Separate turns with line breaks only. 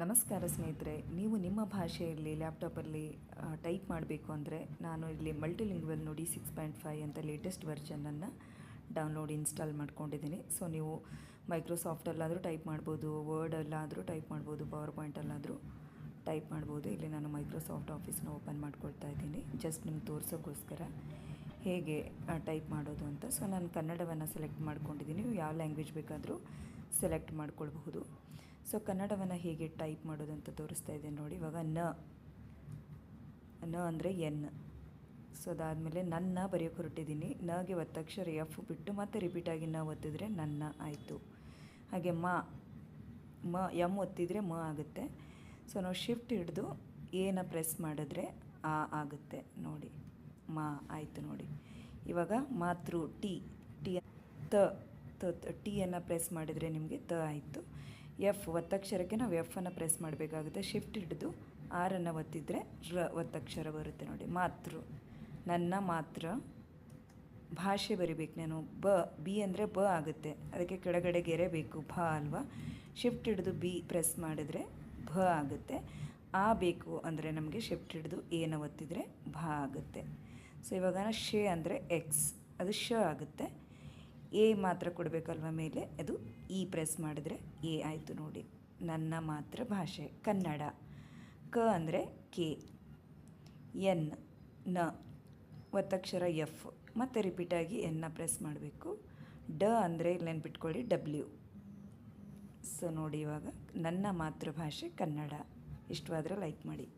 ನಮಸ್ಕಾರ ಸ್ನೇಹಿತರೆ, ನೀವು ನಿಮ್ಮ ಭಾಷೆಯಲ್ಲಿ ಲ್ಯಾಪ್ಟಾಪಲ್ಲಿ ಟೈಪ್ ಮಾಡಬೇಕು ಅಂದರೆ ನಾನು ಇಲ್ಲಿ ಮಲ್ಟಿಲಿಂಗ್ವಲ್ ನೋಡಿ 6.5 ಅಂತ ಲೇಟೆಸ್ಟ್ ವರ್ಷನನ್ನು ಡೌನ್ಲೋಡ್ ಇನ್ಸ್ಟಾಲ್ ಮಾಡ್ಕೊಂಡಿದ್ದೀನಿ. ಸೊ ನೀವು ಮೈಕ್ರೋಸಾಫ್ಟಲ್ಲಾದರೂ ಟೈಪ್ ಮಾಡ್ಬೋದು, ವರ್ಡಲ್ಲಾದರೂ ಟೈಪ್ ಮಾಡ್ಬೋದು, ಪವರ್ ಪಾಯಿಂಟಲ್ಲಾದರೂ ಟೈಪ್ ಮಾಡ್ಬೋದು. ಇಲ್ಲಿ ನಾನು ಮೈಕ್ರೋಸಾಫ್ಟ್ ಆಫೀಸ್ನ ಓಪನ್ ಮಾಡ್ಕೊಳ್ತಾ ಇದ್ದೀನಿ, ಜಸ್ಟ್ ನಿಮ್ಗೆ ತೋರಿಸೋಕ್ಕೋಸ್ಕರ ಹೇಗೆ ಟೈಪ್ ಮಾಡೋದು ಅಂತ. ಸೊ ನಾನು ಕನ್ನಡವನ್ನು ಸೆಲೆಕ್ಟ್ ಮಾಡ್ಕೊಂಡಿದ್ದೀನಿ. ನೀವು ಯಾವ ಲ್ಯಾಂಗ್ವೇಜ್ ಬೇಕಾದರೂ ಸೆಲೆಕ್ಟ್ ಮಾಡ್ಕೊಳ್ಬಹುದು. ಸೊ ಕನ್ನಡವನ್ನು ಹೇಗೆ ಟೈಪ್ ಮಾಡೋದು ಅಂತ ತೋರಿಸ್ತಾ ಇದ್ದೀನಿ ನೋಡಿ. ಇವಾಗ ನ ಅಂದರೆ ಎನ್. ಸೊ ಅದಾದಮೇಲೆ ನನ್ನ ಬರೆಯೋಕೆ ಹೊರಟಿದ್ದೀನಿ. ನಗೆ ಒತ್ತಕ್ಷರ ಎಫ್ ಬಿಟ್ಟು ಮತ್ತೆ ರಿಪೀಟಾಗಿ ನ ಒತ್ತಿದ್ರೆ ನನ್ನ ಆಯಿತು. ಹಾಗೆ ಮ ಎಮ್ ಒತ್ತಿದರೆ ಮ ಆಗುತ್ತೆ. ಸೊ ನಾವು ಶಿಫ್ಟ್ ಹಿಡಿದು ಎನ ಪ್ರೆಸ್ ಮಾಡಿದ್ರೆ ಆ ಆಗುತ್ತೆ ನೋಡಿ, ಮಾ ಆಯಿತು ನೋಡಿ. ಇವಾಗ ಮಾತೃ ಟಿ ಟೀಯನ್ನು ಪ್ರೆಸ್ ಮಾಡಿದರೆ ನಿಮಗೆ ತ ಆಯಿತು. ಎಫ್ ಒತ್ತಕ್ಷರಕ್ಕೆ ನಾವು ಎಫನ್ನು ಪ್ರೆಸ್ ಮಾಡಬೇಕಾಗುತ್ತೆ. ಶಿಫ್ಟ್ ಹಿಡಿದು ಆರನ್ನು ಒತ್ತಿದರೆ ರ ಒತ್ತಕ್ಷರ ಬರುತ್ತೆ ನೋಡಿ. ಮಾತೃ, ನನ್ನ ಮಾತ್ರ. ಭಾಷೆ ಬರಿಬೇಕು ನಾನು. ಬಿ ಅಂದರೆ ಬ ಆಗುತ್ತೆ, ಅದಕ್ಕೆ ಕೆಳಗಡೆ ಗೆರೆ ಬೇಕು, ಭ ಅಲ್ವಾ. ಶಿಫ್ಟ್ ಹಿಡಿದು ಬಿ ಪ್ರೆಸ್ ಮಾಡಿದರೆ ಭ ಆಗುತ್ತೆ. ಆ ಬೇಕು ಅಂದರೆ ನಮಗೆ ಶಿಫ್ಟ್ ಹಿಡಿದು ಏನ ಒತ್ತಿದರೆ ಭ ಆಗುತ್ತೆ. ಸೊ ಇವಾಗ ಶೇ ಅಂದರೆ ಎಕ್ಸ್, ಅದು ಶ ಆಗುತ್ತೆ. ಎ ಮಾತ್ರ ಕೊಡಬೇಕಲ್ವ ಮೇಲೆ, ಅದು ಇ ಪ್ರೆಸ್ ಮಾಡಿದರೆ ಎ ಆಯಿತು ನೋಡಿ. ನನ್ನ ಮಾತೃ ಭಾಷೆ ಕನ್ನಡ. ಕ ಅಂದರೆ ಕೆ. ಎನ್ ನ ಒತ್ತಕ್ಷರ ಎಫ್, ಮತ್ತು ರಿಪೀಟಾಗಿ ಎನ್ನ ಪ್ರೆಸ್ ಮಾಡಬೇಕು. ಡ ಅಂದರೆ ಇಲ್ಲಿ ನೆನ್ಪಿಟ್ಕೊಳ್ಳಿ ಡಬ್ಲ್ಯೂ. ಸೊ ನೋಡಿ, ಇವಾಗ ನನ್ನ ಮಾತೃಭಾಷೆ ಕನ್ನಡ. ಇಷ್ಟವಾದರೆ ಲೈಕ್ ಮಾಡಿ.